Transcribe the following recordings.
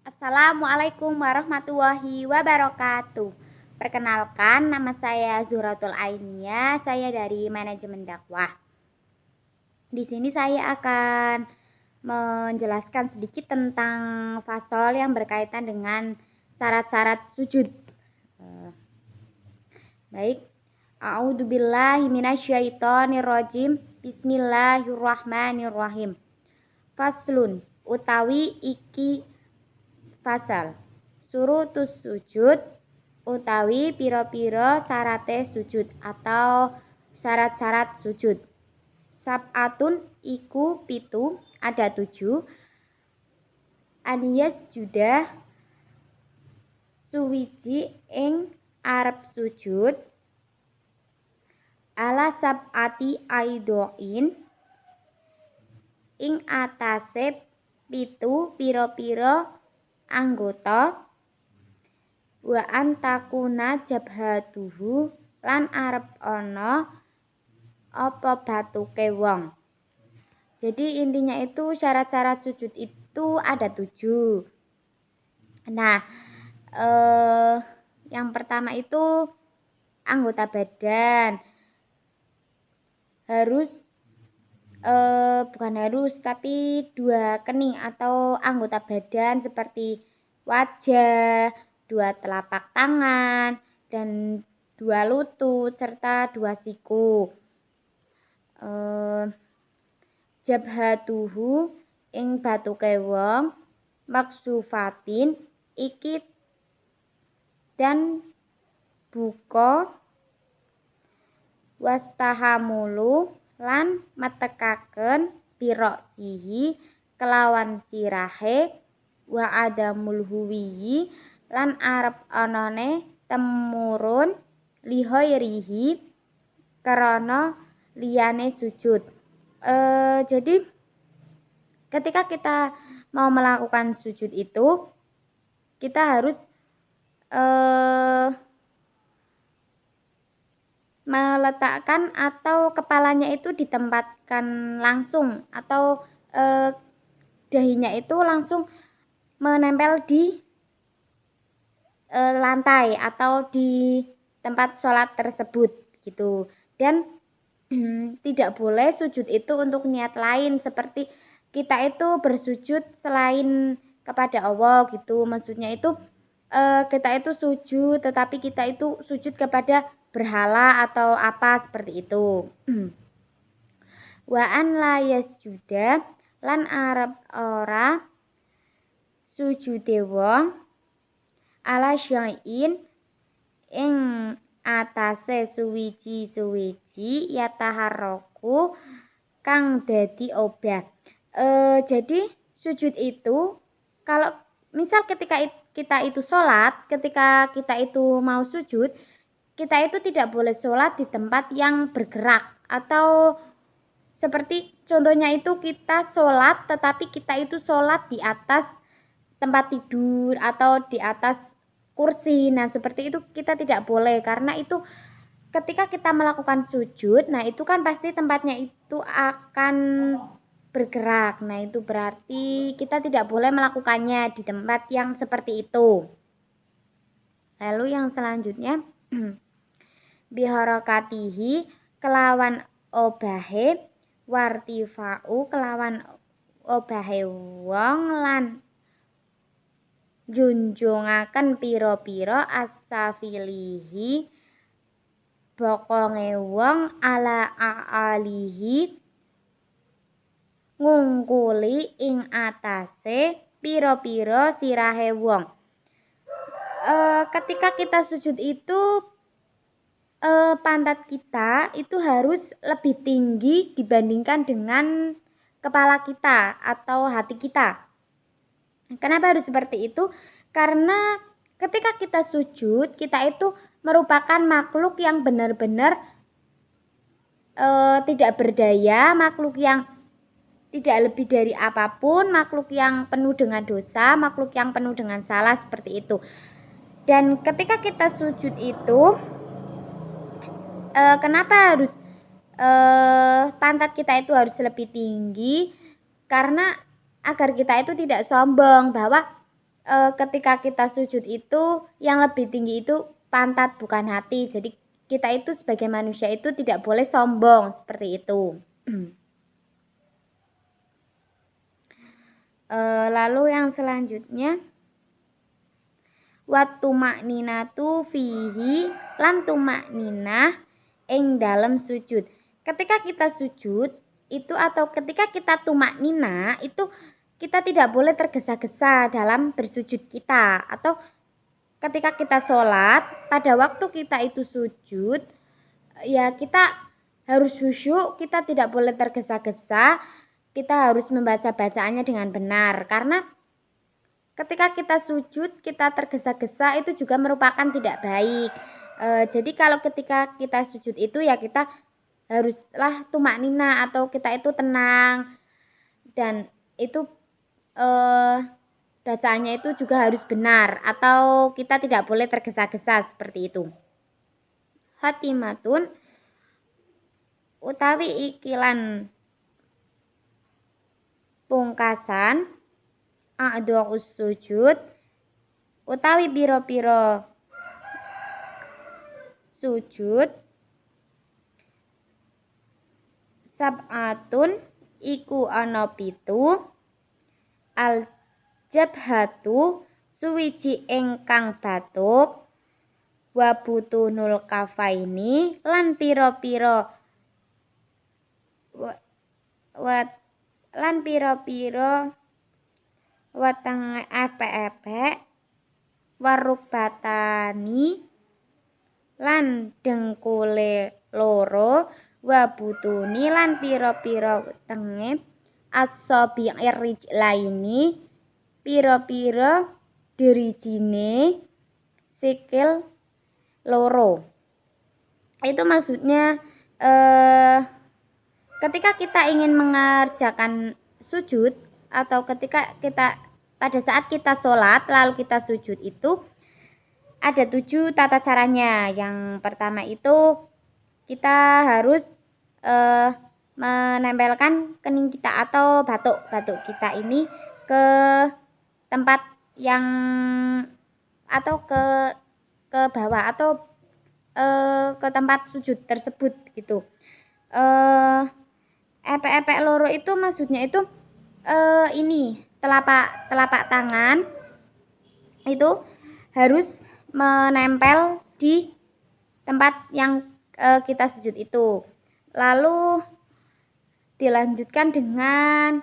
Assalamualaikum warahmatullahi wabarakatuh. Perkenalkan, nama saya Zuhratul Ainia, saya dari manajemen dakwah. Di sini saya akan menjelaskan sedikit tentang fasal yang berkaitan dengan syarat-syarat sujud. Baik. A'udzubillahi minasyaitonirrajim. Bismillahirrahmanirrahim. Faslun utawi iki fasal. Surutus sujud utawi piro-piro syarate sujud atau syarat-syarat sujud. Sab'atun iku pitu, ada 7. Aniyas judah suwiji ing arep sujud ala sab'ati aidoin ing atase pitu piro-piro anggota wa antakuna jabhatuhu lan arep ana apa batuke wong. Jadi intinya itu syarat-syarat sujud itu ada 7. Nah, yang pertama itu anggota badan harus bukan harus tapi 2 kening atau anggota badan seperti wajah, 2 telapak tangan, dan 2 lutut serta 2 siku. Jabhatuhu ing batuke wong maksufatin iki dan buka wastahamulu lan metekaken biroksihi kelawan sirahe wa adamul huwiyi lan arep anane temurun lihoirihi karena liyane sujud. Jadi ketika kita mau melakukan sujud itu kita harus meletakkan atau kepalanya itu ditempatkan langsung atau dahinya itu langsung menempel di lantai atau di tempat sholat tersebut gitu. Dan tidak boleh sujud itu untuk niat lain seperti kita itu bersujud selain kepada Allah gitu. Maksudnya itu kita itu sujud tetapi kita itu sujud kepada berhala atau apa seperti itu. Wa an la yasjuda lan arep ora sujude wong ala syai'in ing atase suwiji yataharroku kang dadi obah. Jadi sujud itu kalau misal ketika kita itu sholat, ketika kita itu mau sujud, kita itu tidak boleh sholat di tempat yang bergerak atau seperti contohnya itu kita sholat tetapi kita itu sholat di atas tempat tidur atau di atas kursi. Nah seperti itu kita tidak boleh karena itu ketika kita melakukan sujud, nah itu kan pasti tempatnya itu akan bergerak. Nah itu berarti kita tidak boleh melakukannya di tempat yang seperti itu. Lalu yang selanjutnya biharokatihi kelawan obahe wartifa'u kelawan obahe wong lan junjungaken piro-piro asafilihi bokonge wong ala a'alihi ngungkuli ing atase piro-piro sirahe wong. Ketika kita sujud itu pantat kita itu harus lebih tinggi dibandingkan dengan kepala kita atau hati kita. Kenapa harus seperti itu? Karena ketika kita sujud, kita itu merupakan makhluk yang benar-benar tidak berdaya, makhluk yang tidak lebih dari apapun, makhluk yang penuh dengan dosa, makhluk yang penuh dengan salah seperti itu. Dan ketika kita sujud itu, kenapa harus pantat kita itu harus lebih tinggi? Karena agar kita itu tidak sombong bahwa ketika kita sujud itu yang lebih tinggi itu pantat bukan hati. Jadi kita itu sebagai manusia itu tidak boleh sombong seperti itu. Lalu yang selanjutnya watumakninatu fihi lan tumakninah ing dalam sujud. Ketika kita sujud itu atau ketika kita tumakninah itu kita tidak boleh tergesa-gesa dalam bersujud kita, atau ketika kita sholat pada waktu kita itu sujud ya kita harus khusyuk, kita tidak boleh tergesa-gesa, kita harus membaca bacaannya dengan benar, karena ketika kita sujud kita tergesa-gesa itu juga merupakan tidak baik. Jadi kalau ketika kita sujud itu ya kita haruslah tumaknina atau kita itu tenang, dan itu bacaannya itu juga harus benar atau kita tidak boleh tergesa-gesa seperti itu. Khatimatun utawi ikilan pungkasan a'dha'us sujud utawi pira-pira sujud sab'atun iku ana 7 al jabhatu suwiji ingkang batuk wa butunul kafaini lan pira-pira weteng epek-epek warukbatani lan dengkule loro wa butuni lan pira-pira wetenge as-sabi'ir rijlaini pira-pira dirijine sikil loro. Itu maksudnya ketika kita ingin mengerjakan sujud atau ketika kita pada saat kita sholat lalu kita sujud itu ada 7 tata caranya. Yang pertama itu kita harus menempelkan kening kita atau batuk kita ini ke tempat yang atau ke bawah atau ke tempat sujud tersebut gitu. Epek-epek loro itu maksudnya itu ini telapak tangan itu harus menempel di tempat yang kita sujud itu. Lalu dilanjutkan dengan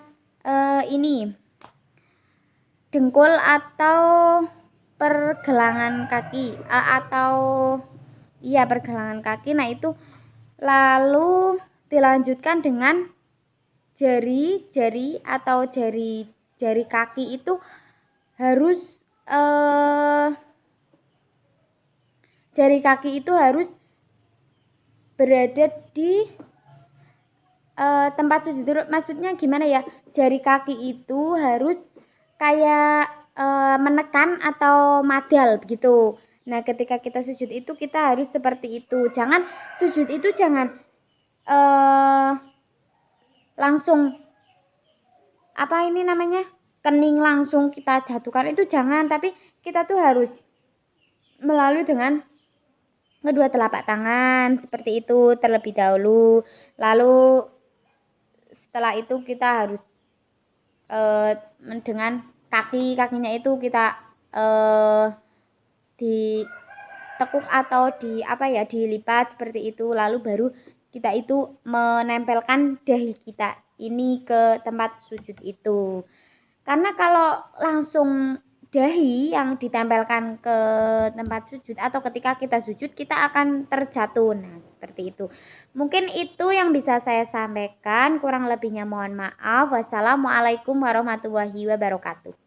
ini dengkul atau pergelangan kaki pergelangan kaki. Nah itu lalu dilanjutkan dengan jari-jari atau jari kaki itu harus jari kaki itu harus berada di tempat sujud. Maksudnya gimana ya? Jari kaki itu harus kayak menekan atau madal begitu. Nah, ketika kita sujud itu kita harus seperti itu. Jangan sujud itu jangan langsung kening langsung kita jatuhkan, itu jangan, tapi kita tuh harus melalui dengan kedua telapak tangan seperti itu terlebih dahulu. Lalu setelah itu kita harus dengan kakinya itu kita ditekuk atau dilipat seperti itu. Lalu baru kita itu menempelkan dahi kita ini ke tempat sujud itu. Karena kalau langsung dahi yang ditempelkan ke tempat sujud atau ketika kita sujud kita akan terjatuh. Nah, seperti itu. Mungkin itu yang bisa saya sampaikan. Kurang lebihnya mohon maaf. Wassalamualaikum warahmatullahi wabarakatuh.